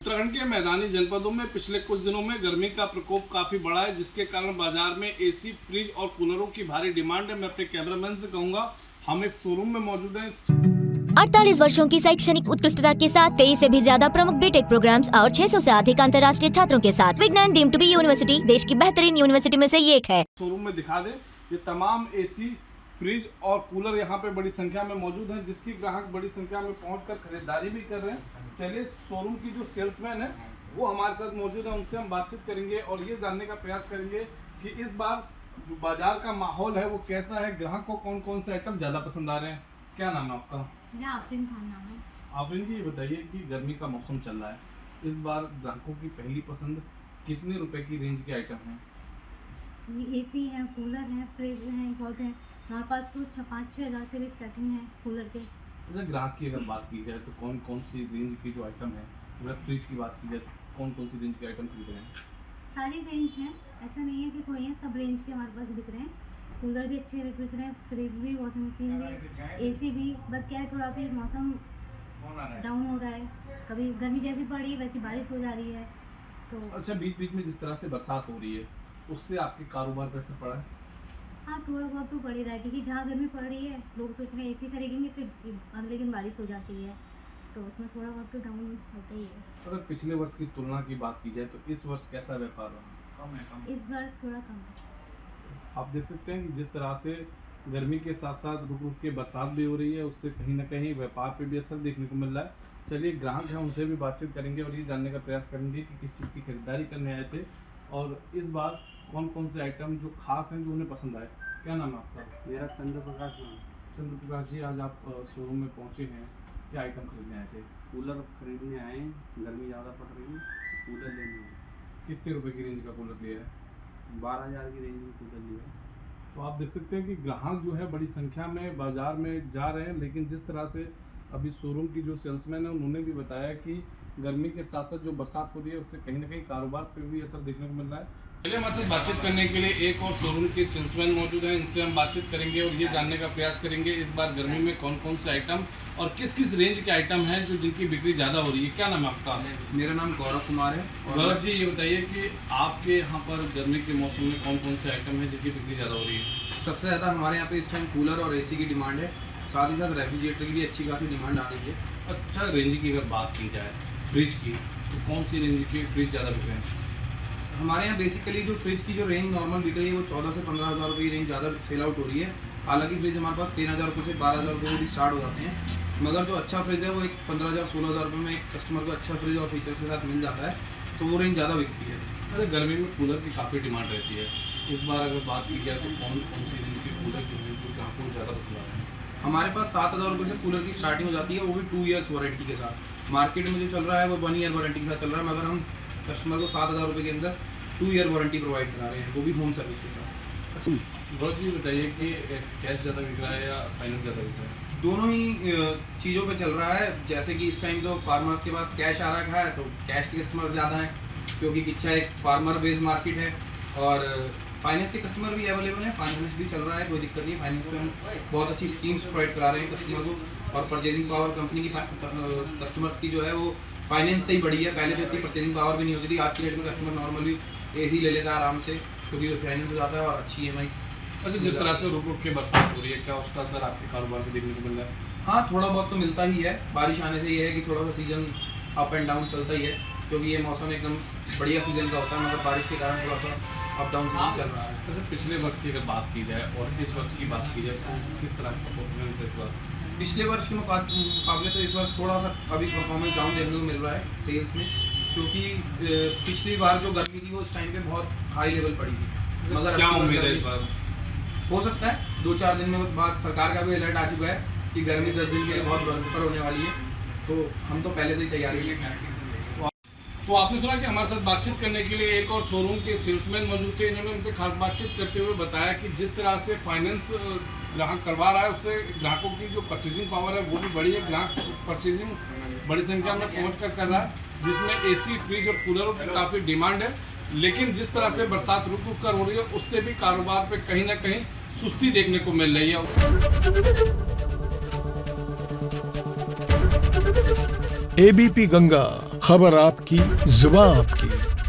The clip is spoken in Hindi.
उत्तराखंड के मैदानी जनपदों में पिछले कुछ दिनों में गर्मी का प्रकोप काफी बढ़ा है, जिसके कारण बाजार में एसी, फ्रिज और कूलरों की भारी डिमांड है। मैं अपने कैमरामैन से कहूंगा, हम एक शोरूम में मौजूद हैं। 48 वर्षों की शैक्षणिक उत्कृष्टता के साथ 23 से भी ज्यादा प्रमुख बीटेक प्रोग्राम्स और 600 से अधिक अंतर्राष्ट्रीय छात्रों के साथ विज्ञान डीम्ड टू बी यूनिवर्सिटी देश की बेहतरीन यूनिवर्सिटी में से एक है। शोरूम में दिखा दे, ये तमाम एसी, फ्रिज और कूलर यहाँ पे बड़ी संख्या में मौजूद हैं, जिसकी ग्राहक बड़ी संख्या में पहुंचकर खरीदारी भी कर रहे हैं। चलिए, शोरूम की जो सेल्समैन है वो हमारे साथ मौजूद है, उनसे हम बातचीत करेंगे और ये जानने का प्रयास करेंगे कि इस बार जो बाजार का माहौल है वो कैसा है, ग्राहक को कौन कौन से आइटम ज़्यादा पसंद आ रहे हैं। क्या नाम है आपका? मेरा आफरीन खान नाम है। आफरीन जी, ये बताइए कि गर्मी का मौसम चल रहा है, इस बार ग्राहकों की पहली पसंद कितने रुपए की रेंज के आइटम हैं? एसी है, कूलर है, फ्रिज है, बहुत है। हमारे पास तो 5-6 हज़ार से भी स्टार्टिंग है कूलर के। अच्छा, ग्राहक की अगर बात की जाए तो कौन कौन सी रेंज की जो आइटम है, अगर फ्रिज की बात की जाए तो कौन कौन सी रेंज के आइटम खरीद रहे हैं? सारी रेंज है, ऐसा नहीं है कि कोई है, सब रेंज के हमारे पास बिक रहे हैं। कूलर भी अच्छे बिक रहे हैं, फ्रिज भी, वॉशिंग मशीन भी, एसी भी। बस क्या है, थोड़ा अभी मौसम डाउन हो रहा है, कभी गर्मी जैसी पड़ रही है वैसी बारिश हो जा रही है तो। अच्छा, बीच बीच में जिस तरह से बरसात हो रही है उससे आपके कारोबार पे असर पड़ा है? हाँ, थोड़ा बहुत तो पड़ ही रहा है, क्योंकि जहाँ गर्मी पड़ रही है लोग सोच रहे हैं एसी खरीदेंगे, फिर अगले दिन बारिश हो जाती है तो उसमें थोड़ा बहुत तो डाउन होता ही है। अगर पिछले वर्ष की तुलना की बात की जाए तो इस वर्ष कैसा व्यापार रहा? कम है। इस वर्ष थोड़ा कम है। आप देख सकते हैं कि जिस तरह से गर्मी के साथ साथ रुक रुक के बरसात भी हो रही है, उससे कहीं ना कहीं व्यापार पे भी असर देखने को मिल रहा है। चलिए, ग्राहक हैं, उनसे भी बातचीत करेंगे और ये जानने का प्रयास करेंगे कि किस चीज़ की खरीदारी करने आए थे और इस बार कौन कौन से आइटम जो खास हैं जो उन्हें पसंद आए। क्या नाम है आपका? मेरा चंद्र प्रकाश नाम। चंद्र प्रकाश जी, आज आप शोरूम में पहुंचे हैं, क्या आइटम खरीदने आए थे? कूलर खरीदने आए हैं, गर्मी ज़्यादा पड़ रही है, कूलर लेने आए। कितने रुपए की रेंज का कूलर लिया है? 12,000 की रेंज में कूलर लिया। तो आप देख सकते हैं कि ग्राहक जो है बड़ी संख्या में बाजार में जा रहे हैं, लेकिन जिस तरह से अभी शोरूम की जो सेल्समैन है उन्होंने भी बताया कि गर्मी के साथ साथ जो बरसात हो रही है उससे कहीं ना कहीं कारोबार पर भी असर देखने को मिल रहा है। चलिए, हमारे साथ बातचीत करने के लिए एक और शोरूम के सेल्समैन मौजूद हैं, इनसे हम बातचीत करेंगे और ये जानने का प्रयास करेंगे इस बार गर्मी में कौन कौन से आइटम और किस किस रेंज के आइटम हैं जो जिनकी बिक्री ज़्यादा हो रही है। क्या नाम है आपका? मेरा नाम गौरव कुमार है। गौरव जी, ये बताइए कि आपके यहाँ पर गर्मी के मौसम में कौन कौन से आइटम हैं जिनकी बिक्री ज़्यादा हो रही है? सबसे ज़्यादा हमारे यहाँ पे इस टाइम कूलर और एसी की डिमांड है, साथ ही साथ रेफ्रिजरेटर की भी अच्छी खासी डिमांड आ रही है। अच्छा, रेंज की अगर बात की जाए फ्रिज की, तो कौन सी रेंज के फ्रिज ज़्यादा बिक रहे हैं? हमारे यहाँ बेसिकली जो फ्रिज की जो रेंज नॉर्मल बिक रही है वो 14 से 15,000 रुपये की रेंज ज़्यादा सेल आउट हो रही है। हालांकि फ्रिज हमारे पास 13,000 रुपये से 12,000 रुपये भी स्टार्ट हो जाते हैं, मगर जो अच्छा फ्रिज है वो एक 15,000 16,000 रुपये में एक कस्टमर को अच्छा फ्रिज और फीचर्स के साथ मिल जाता है, तो वो रेंज ज़्यादा बिकती है। अरे, गर्मी में कूलर की काफ़ी डिमांड रहती है, इस बार अगर बात की जाए तो कौन कौन सी रेंज के कूलर जो है जो ग्राहकों को ज़्यादा पसंद आ रहे हैं? हमारे पास 7,000 रुपये से कूलर की स्टार्टिंग हो जाती है, वो भी 2 ईयर्स वारंटी के साथ। मार्केट में जो चल रहा है वो 1 ईयर वारंटी के साथ चल रहा है, मगर हम कस्टमर को 7,000 रुपये के अंदर 2 ईयर वारंटी प्रोवाइड करा रहे हैं, वो भी होम सर्विस के साथ। अच्छा, गौरव जी बताइए कि कैश ज़्यादा बिक रहा है या फाइनेंस ज़्यादा बिक रहा है? दोनों ही चीज़ों पे चल रहा है। जैसे कि इस टाइम तो फार्मर्स के पास कैश आ रखा है, तो कैश के कस्टमर ज़्यादा हैं, क्योंकि किच्छा एक फार्मर बेस्ड मार्केट है। और फाइनेंस के कस्टमर भी अवेलेबल हैं, फाइनेंस भी चल रहा है, कोई दिक्कत नहीं। फाइनेंस पे हम बहुत अच्छी स्कीम्स प्रोवाइड करा रहे हैं कस्टमर को, और परचेजिंग पावर कंपनी की कस्टमर्स की जो है वो फाइनेंस से ही बढ़ी है। पहले तो इतनी परचेजिंग पावर भी नहीं होती थी, आज की डेट में कस्टमर नॉर्मली एसी ले लेता है आराम से, क्योंकि वो फाइनेंस हो जाता है और अच्छी EMI। अच्छा, जिस तरह से रुक रुक के बरसात हो रही है, क्या उसका असर आपके कारोबार पे देखने को मिल रहा है? हाँ, थोड़ा बहुत तो मिलता ही है। बारिश आने से ये है कि थोड़ा सा सीजन अप एंड डाउन चलता ही है, क्योंकि ये मौसम एकदम बढ़िया सीजन का होता है, मगर बारिश के कारण थोड़ा सा अप डाउन सीजन चल रहा है। अच्छा, पिछले वर्ष की अगर बात की जाए और इस वर्ष की बात की जाए तो किस तरह का परफॉर्मेंस है इस बार? पिछले वर्ष के मुकाबले तो इस वर्ष थोड़ा सा अभी परफॉर्मेंस डाउन देखने को मिल रहा है सेल्स में, क्योंकि पिछली बार जो गर्मी थी वो उस टाइम पे बहुत हाई लेवल पड़ी थी। मगर क्या अब की उम्मीद है गर्मी इस बार? हो सकता है 2-4 दिन में बाद सरकार का भी अलर्ट आ चुका है कि गर्मी 10 दिन के लिए बहुत भयंकर होने वाली है, तो हम तो पहले से ही तैयारी में। तो आपने सुना कि हमारे साथ बातचीत करने के लिए एक और शोरूम के सेल्समैन मौजूद थे। इन्होंने उनसे खास बातचीत करते हुए बताया कि जिस तरह से फाइनेंस ग्राहक करवा रहा है उससे ग्राहकों की जो परचेजिंग पावर है वो भी बढ़ी है। ग्राहक परचेजिंग बड़ी संख्या में पहुँच कर रहा है, जिसमें एसी, फ्रिज और कूलरों की काफ़ी डिमांड है। लेकिन जिस तरह से बरसात रुक रुक कर हो रही है उससे भी कारोबार पे कहीं ना कहीं सुस्ती देखने को मिल रही है। ABP गंगा, खबर आपकी, जुबान आपकी।